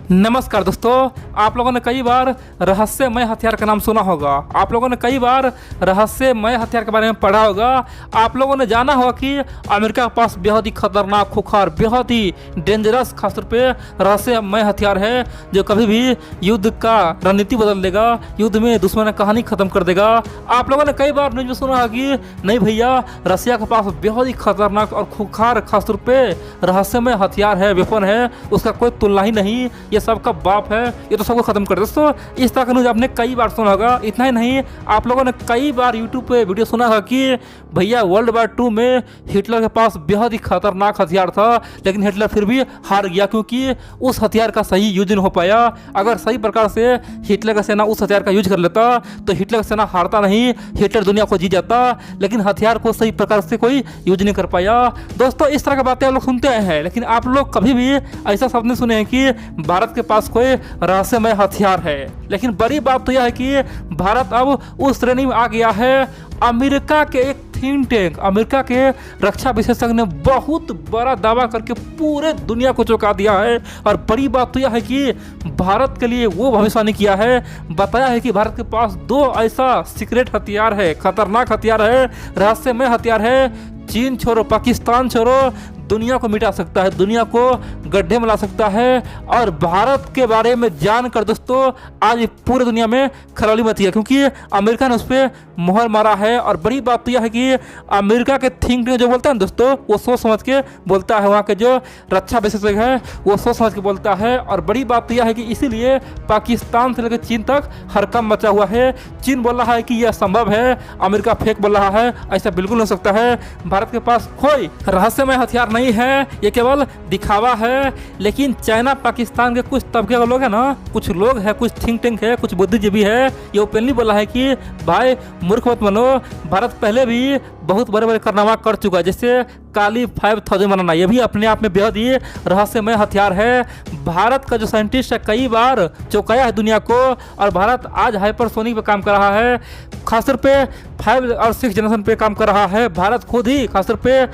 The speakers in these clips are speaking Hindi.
नमस्कार दोस्तों, आप लोगों ने कई बार रहस्यमय हथियार का नाम सुना होगा। आप लोगों ने कई बार रहस्यमय हथियार के बारे में पढ़ा होगा। आप लोगों ने जाना होगा कि अमेरिका के पास बेहद ही खतरनाक, खुखार, बेहद ही डेंजरस खासतौर पे रहस्यमय हथियार है जो कभी भी युद्ध का रणनीति बदल देगा, युद्ध में दुश्मन की कहानी खत्म कर देगा। आप लोगों ने कई बार न्यूज में सुना होगा कि नहीं भैया, रसिया के पास बेहद ही खतरनाक और खुखार खासतौर पे रहस्यमय हथियार है, वेपन है, उसका कोई तुलना ही नहीं, ये सबका बाप है, ये तो सबको खत्म कर दे। दोस्तों, इस तरह का न्यूज आपने कई बार सुना होगा। इतना ही नहीं, आप लोगों ने कई बार यूट्यूब पे वीडियो सुना होगा कि भैया वर्ल्ड वार 2 में हिटलर के पास बेहद ही खतरनाक हथियार था, लेकिन हिटलर फिर भी हार गया क्योंकि उस हथियार का सही यूज नहीं हो पाया। अगर सही प्रकार से हिटलर का सेना उस हथियार का यूज कर लेता तो हिटलर का सेना हारता नहीं, हिटलर दुनिया को जीत जाता, लेकिन हथियार को सही प्रकार से कोई यूज नहीं कर पाया। दोस्तों, इस तरह की बातें आप लोग सुनते आए हैं, लेकिन आप लोग कभी भी ऐसा शब्द नहीं सुने हैं कि भारत के पास कोई रहस्यमय हथियार है। लेकिन बड़ी बात तो यह है कि भारत अब उस श्रेणी में आ गया है। अमेरिका के एक थिंक टैंक, अमेरिका के रक्षा विशेषज्ञ ने बहुत बड़ा दावा करके पूरे दुनिया को चौंका दिया है। और बड़ी बात तो यह है कि भारत के लिए वो भविष्यवाणी किया है, बताया है कि भारत के पास 2 ऐसा सीक्रेट हथियार है, खतरनाक हथियार है, रहस्यमय हथियार है। चीन छोड़ो, पाकिस्तान छोड़ो, दुनिया को मिटा सकता है, दुनिया को गड्ढे में ला सकता है। और भारत के बारे में जानकर दोस्तों आज पूरी दुनिया में खलबली मची है, क्योंकि अमेरिका ने उस पर मोहर मारा है। और बड़ी बात तो यह है कि अमेरिका के थिंक टैंक जो बोलता है दोस्तों, वो सोच समझ के बोलता है। वहाँ के जो रक्षा विशेषज्ञ है वो सोच समझ के बोलता है। और बड़ी बात तो यह है कि इसीलिए पाकिस्तान से लेकर चीन तक हड़कंप मचा हुआ है। चीन बोल रहा है कि यह असंभव है, अमेरिका फेक बोल रहा है, ऐसा बिल्कुल हो सकता है। भारत के पास कोई रहस्यमय हथियार नहीं है, ये केवल दिखावा है। लेकिन चाइना, पाकिस्तान के कुछ तबके के लोग हैं ना, कुछ लोग हैं, कुछ थिंक टैंक है, कुछ बुद्धिजीवी है, ये ओपनली बोला है कि भाई मूर्ख मत बनो, भारत पहले भी बहुत बड़े बड़े कारनामा कर चुका है, जैसे काली 5000 बनाना, ये भी अपने आप में बेहद ही रहस्यमय हथियार है। भारत का जो साइंटिस्ट है कई बार चौंकाया है दुनिया को, और भारत आज हाइपरसोनिक पे काम कर रहा है, खासतौर पे 5 और 6 जनरेशन पे काम कर रहा है। भारत खुद ही खासतौर पे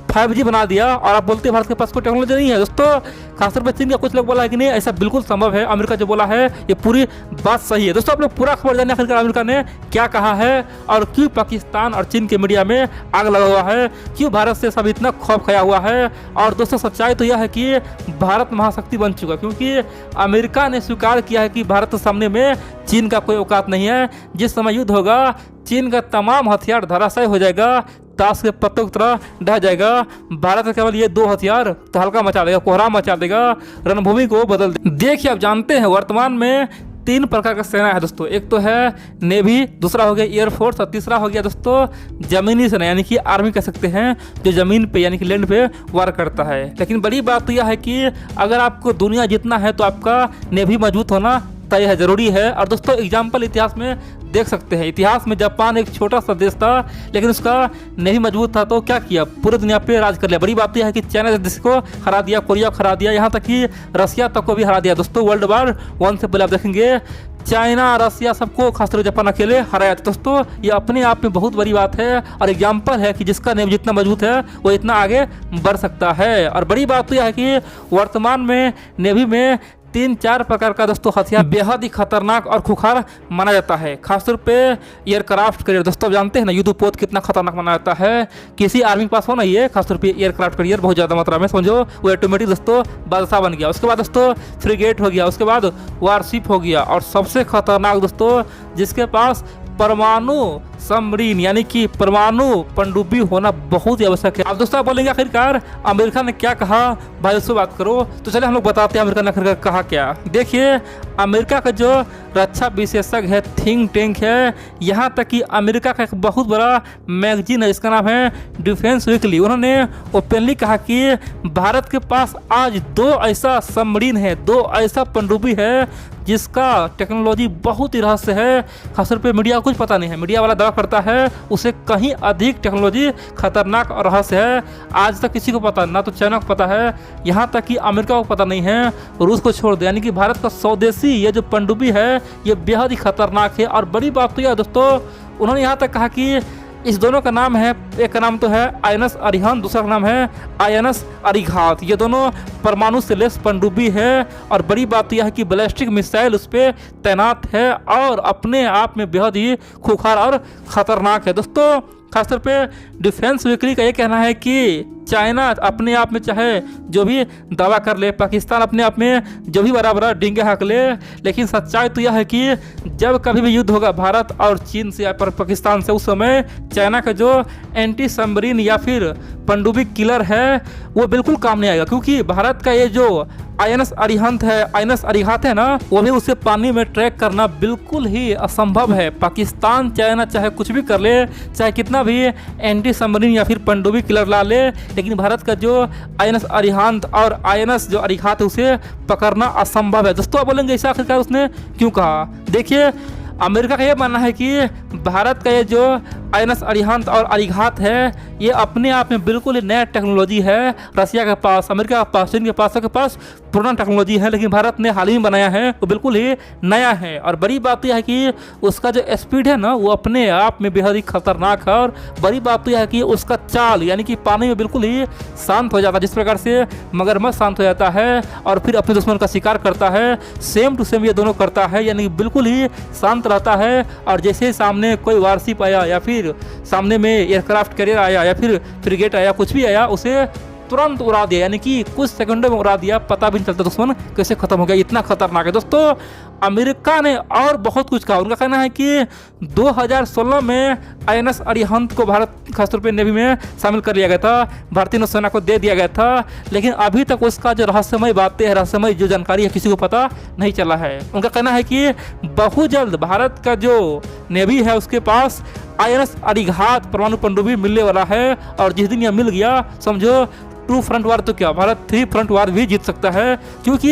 5G बना दिया, और आप बोलते हैं भारत के पास कोई टेक्नोलॉजी नहीं है। दोस्तों, खासतौर पर चीन का कुछ लोग बोला है कि नहीं, ऐसा बिल्कुल संभव है। अमेरिका जो बोला है ये पूरी बात सही है। दोस्तों, आप लोग पूरा खबर जानिए आखिरकार अमेरिका ने क्या कहा है, और क्यों पाकिस्तान और चीन के मीडिया में आग लगा हुआ है, क्यों भारत से सब इतना खौफ खाया हुआ है। और दोस्तों, सच्चाई तो यह है कि भारत महाशक्ति बन चुका है, क्योंकि अमेरिका ने स्वीकार किया है कि भारत के सामने में चीन का कोई औकात नहीं है। जिस समय युद्ध होगा, चीन का तमाम हथियार धराशायी हो जाएगा, ताश के पत्तों की तरह ढह जाएगा। भारत केवल ये 2 हथियार तहलका मचा देगा, कोहराम मचा देगा, रणभूमि को बदल देगा। देखिए, आप जानते हैं वर्तमान में 3 प्रकार का सेना है दोस्तों। एक तो है नेवी, दूसरा हो गया एयरफोर्स, और तीसरा हो गया दोस्तों जमीनी सेना, यानी कि आर्मी कह सकते हैं, जो जमीन पे यानी कि लैंड पे वार करता है। लेकिन बड़ी बात तो यह है कि अगर आपको दुनिया जीतना है तो आपका नेवी मजबूत होना तय है, जरूरी है। और दोस्तों, एग्जाम्पल इतिहास में देख सकते हैं। इतिहास में जापान एक छोटा सा देश था, लेकिन उसका नेवी मजबूत था, तो क्या किया, पूरे दुनिया पे राज कर लिया। बड़ी बात यह है कि चाइना देश को हरा दिया, कोरिया को हरा दिया, यहाँ तक कि रसिया तक को भी हरा दिया। दोस्तों, वर्ल्ड वार 1 से पहले आप देखेंगे चाइना, रसिया सबको, खासतौर जापान अकेले हराया था। दोस्तों, ये अपने आप में बहुत बड़ी बात है, और एग्जाम्पल है कि जिसका नेवी जितना मजबूत है वो इतना आगे बढ़ सकता है। और बड़ी बात तो यह है कि वर्तमान में नेवी में 3-4 प्रकार का दोस्तों हथियार बेहद ही खतरनाक और खुखार माना जाता है, खासतौर पे एयरक्राफ्ट करियर। दोस्तों, आप जानते हैं ना युद्धपोत कितना खतरनाक माना जाता है, किसी आर्मी के पास होना ये, खासतौर पे एयरक्राफ्ट करियर बहुत ज़्यादा मात्रा में, समझो वो ऑटोमेटिक दोस्तों बादशाह बन गया। उसके बाद दोस्तों फ्रिगेट हो गया, उसके बाद वारशिप हो गया, और सबसे खतरनाक दोस्तों जिसके पास परमाणु सबमरीन यानी कि परमाणु पनडुब्बी होना बहुत ही आवश्यक है। अब दोस्तों, आप बोलेंगे आखिरकार अमेरिका ने क्या कहा, भाई उससे बात करो। तो चलिए हम लोग बताते हैं अमेरिका ने आखिरकार कहा क्या। देखिए, अमेरिका का जो रक्षा विशेषज्ञ है, थिंक टैंक है, यहाँ तक कि अमेरिका का एक बहुत बड़ा मैगजीन है, इसका नाम है डिफेंस वीकली, उन्होंने ओपनली कहा कि भारत के पास आज 2 ऐसा सबमरीन है, 2 ऐसा पनडुब्बी है जिसका टेक्नोलॉजी बहुत ही रहस्य है। खासतौर पे मीडिया को कुछ पता नहीं है, मीडिया वाला दावा करता है उसे कहीं अधिक टेक्नोलॉजी खतरनाक और रहस्य है। आज तक किसी को पता ना, तो चाइना को पता है, यहाँ तक कि अमेरिका को पता नहीं है, रूस को छोड़ दे। यानी कि भारत का स्वदेशी ये जो पनडुब्बी है ये बेहद ही खतरनाक है। और बड़ी बात तो यह दोस्तों, उन्होंने यहाँ तक कहा कि इस दोनों का नाम है, एक का नाम तो है INS अरिहंत, दूसरा का नाम है INS अरिघात। ये दोनों परमाणु से लैस पनडुब्बी है और बड़ी बात यह है कि बैलिस्टिक मिसाइल उस पर तैनात है और अपने आप में बेहद ही खूंखार और ख़तरनाक है। दोस्तों खासतौर पे डिफेंस वीकली का ये कहना है कि चाइना अपने आप में चाहे जो भी दावा कर ले, पाकिस्तान अपने आप में जो भी बड़ा बड़ा डिंगे हाँक ले, लेकिन सच्चाई तो यह है कि जब कभी भी युद्ध होगा भारत और चीन से या पाकिस्तान से, उस समय चाइना का जो एंटी सबमरीन या फिर पनडुब्बी किलर है वो बिल्कुल काम नहीं आएगा, क्योंकि भारत का ये जो INS अरिहंत है, INS अरिघात है ना, वो भी उसे पानी में ट्रैक करना बिल्कुल ही असंभव है। पाकिस्तान चाइना चाहे कुछ भी कर ले, चाहे कितना भी एंटी सबमरीन या फिर पनडुब्बी किलर ला ले, लेकिन भारत का जो INS अरिहंत और INS जो अरिघात है उसे पकड़ना असंभव है। दोस्तों आप बोलेंगे ऐसा आखिरकार उसने क्यों कहा? देखिए अमेरिका का ये मानना है कि भारत का ये जो INS अरिहंत और अरिघात है ये अपने आप में बिल्कुल नया टेक्नोलॉजी है। रसिया के पास, अमेरिका के पास, चीन के पास, सबके पास पुराना टेक्नोलॉजी है, लेकिन भारत ने हाल ही में बनाया है, वो बिल्कुल ही नया है। और बड़ी बात यह है कि उसका जो स्पीड है ना वो अपने आप में बेहद ही खतरनाक है। और बड़ी बात यह है कि उसका चाल यानी कि पानी में बिल्कुल ही शांत हो जाता है, जिस प्रकार से मगरमच्छ शांत हो जाता है और फिर अपने दुश्मन का शिकार करता है, सेम टू सेम ये दोनों करता है, यानी बिल्कुल ही शांत रहता है। और जैसे सामने कोई वारशिप आया या फिर सामने में एयरक्राफ्ट कैरियर आया या फिर फ्रिगेट आया, कुछ भी आया, उसे तुरंत उड़ा दिया, यानी कि कुछ सेकंडों में उड़ा दिया, पता भी नहीं चलता दुश्मन कैसे खत्म हो गया। इतना खतरनाक है। दोस्तों अमेरिका ने और बहुत कुछ कहा। उनका कहना है कि 2016 में INS अरिहंत को भारत खासतौर पर नेवी में शामिल कर लिया गया था, भारतीय नौसेना को दे दिया गया था, लेकिन अभी तक उसका जो रहस्यमय बातें है, रहस्यमय जो जानकारी है, किसी को पता नहीं चला है। उनका कहना है कि बहुत जल्द भारत का जो नेवी है उसके पास INS अरिघात परमाणु पनडुब्बी मिलने वाला है। और जिस दिन यह मिल गया समझो 2 फ्रंट वार तो क्या, भारत 3 फ्रंट वार भी जीत सकता है, क्योंकि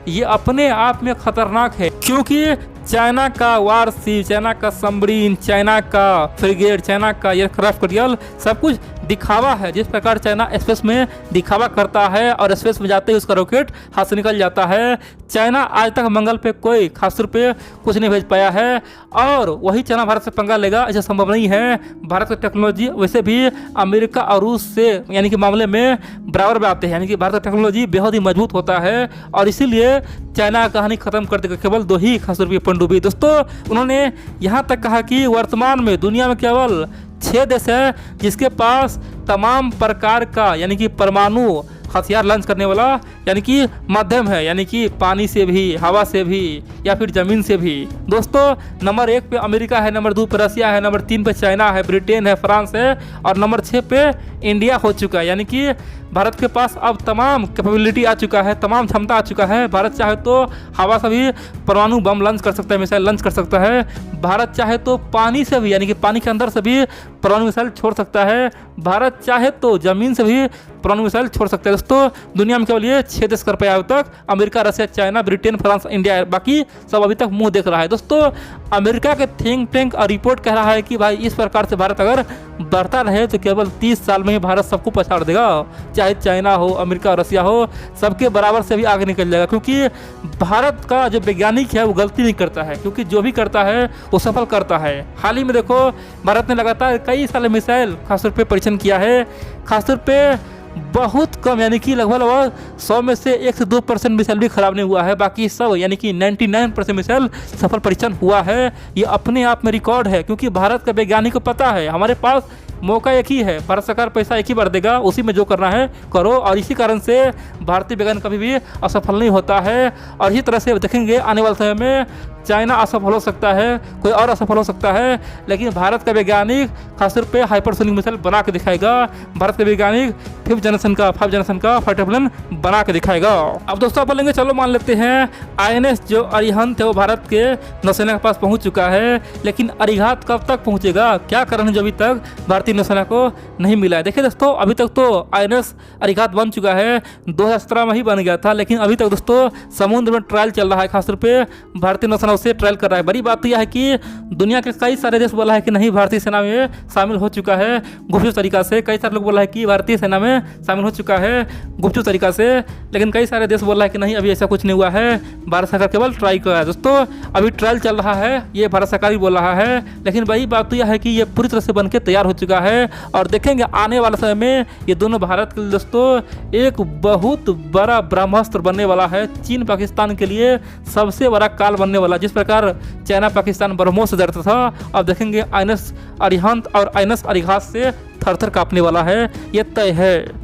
ये अपने आप में खतरनाक है। क्योंकि चाइना का वारशिप, चाइना का सबमरीन, चाइना का फ्रिगेट, चाइना का एयरक्राफ्ट कैरियर सब कुछ दिखावा है। जिस प्रकार चाइना स्पेस में दिखावा करता है और स्पेस में जाते ही उसका रॉकेट हाथ से निकल जाता है, चाइना आज तक मंगल पे कोई खासतौर पे कुछ नहीं भेज पाया है। और वही चाइना भारत से पंगा लेगा, ऐसा संभव नहीं है। भारत की टेक्नोलॉजी वैसे भी अमेरिका और रूस से यानी कि मामले में बराबर में आते हैं, यानी कि भारत का टेक्नोलॉजी बेहद ही मजबूत होता है और इसीलिए चाइना का कहानी खत्म कर देगा केवल 2 ही खासतौर पर पनडुब्बी। दोस्तों उन्होंने यहाँ तक कहा कि वर्तमान में दुनिया में केवल 6 देश है जिसके पास तमाम प्रकार का यानी कि परमाणु हथियार लॉन्च करने वाला यानी कि माध्यम है, यानी कि पानी से भी, हवा से भी या फिर ज़मीन से भी। दोस्तों नंबर 1 पे अमेरिका है, नंबर 2 पे रसिया है, नंबर 3 पे चाइना है, ब्रिटेन है, फ्रांस है और नंबर 6 पे इंडिया हो चुका है। यानी कि भारत के पास अब तमाम कैपेबिलिटी आ चुका है, तमाम क्षमता आ चुका है। भारत चाहे तो हवा से भी परमाणु बम लॉन्च कर सकता है, मिसाइल लॉन्च कर सकता है। भारत चाहे तो पानी से भी यानी कि पानी के अंदर से भी परमाणु मिसाइल छोड़ सकता है। भारत चाहे तो ज़मीन से भी परमाणु मिसाइल छोड़ सकता है। दोस्तों दुनिया में केवल ये 6 देश कर पाया अभी तक, अमेरिका, रसिया, चाइना, ब्रिटेन, फ्रांस, इंडिया, बाकी सब अभी तक मुंह देख रहा है। दोस्तों अमेरिका के थिंक टैंक और रिपोर्ट कह रहा है कि भाई इस प्रकार से भारत अगर बढ़ता रहे तो केवल 30 साल में ही भारत सबको पछाड़ देगा, चाहे चाइना हो, अमेरिका, रसिया हो, सबके बराबर से भी आगे निकल जाएगा। क्योंकि भारत का जो वैज्ञानिक है वो गलती नहीं करता है, क्योंकि जो भी करता है वो सफल करता है। हाल ही में देखो भारत ने लगातार कई साल मिसाइल खासतौर पर परीक्षण किया है, खासतौर पे बहुत कम यानी कि लगभग 100 में से 1 से 2% मिसाइल भी खराब नहीं हुआ है, बाकी सब यानी कि 99% मिसाइल सफल परीक्षण हुआ है। ये अपने आप में रिकॉर्ड है, क्योंकि भारत का वैज्ञानिक को पता है हमारे पास मौका एक ही है, भारत सरकार पैसा एक ही बार देगा, उसी में जो करना है करो। और इसी कारण से भारतीय वैज्ञानिक कभी भी असफल नहीं होता है। और इसी तरह से देखेंगे आने वाले समय में चाइना असफल हो सकता है, कोई और असफल हो सकता है, लेकिन भारत का वैज्ञानिक खासतौर पे हाइपरसोनिक मिसाइल बना के दिखाएगा। भारत का वैज्ञानिक 5th जनरेशन का फाइटर प्लेन बना के दिखाएगा। अब दोस्तों आप बोलेंगे चलो मान लेते हैं INS जो अरिहंत है वो भारत के नौसेना के पास पहुंच चुका है, लेकिन अरिघात कब तक पहुंचेगा? क्या कारण है जो अभी तक भारतीय नौसेना को नहीं मिला है? देखिए दोस्तों अभी तक तो INS अरिघात बन चुका है, 2017 में ही बन गया था, लेकिन अभी तक दोस्तों समुद्र में ट्रायल चल रहा है। खासतौर पे भारतीय नौसेना सेना उसे ट्रायल कर रहा है। बड़ी बात तो यह है कि दुनिया के कई सारे देश बोला है कि नहीं भारतीय सेना में शामिल हो चुका है गुपचुप तरीका से। कई सारे लोग बोला है कि भारतीय सेना में शामिल हो चुका है गुपचुप तरीका से, लेकिन कई सारे देश बोला है कि नहीं अभी ऐसा कुछ नहीं हुआ है, भारत सरकार केवल ट्राई कर रहा है। दोस्तों अभी ट्रायल चल रहा है, ये भारत सरकार भी बोल रहा है, लेकिन वही बात तो यह है कि ये पूरी तरह से बनके तैयार हो चुका है और देखेंगे आने वाले समय में ये दोनों भारत के लिए दोस्तों एक बहुत बड़ा ब्रह्मास्त्र बनने वाला है। चीन पाकिस्तान के लिए सबसे बड़ा काल बनने वाला। जिस प्रकार चाइना पाकिस्तान ब्रह्मोस से डरता था, अब देखेंगे आइनस अरिहंत और आइनस अरिघात से थर थर कांपने वाला है, ये तय है।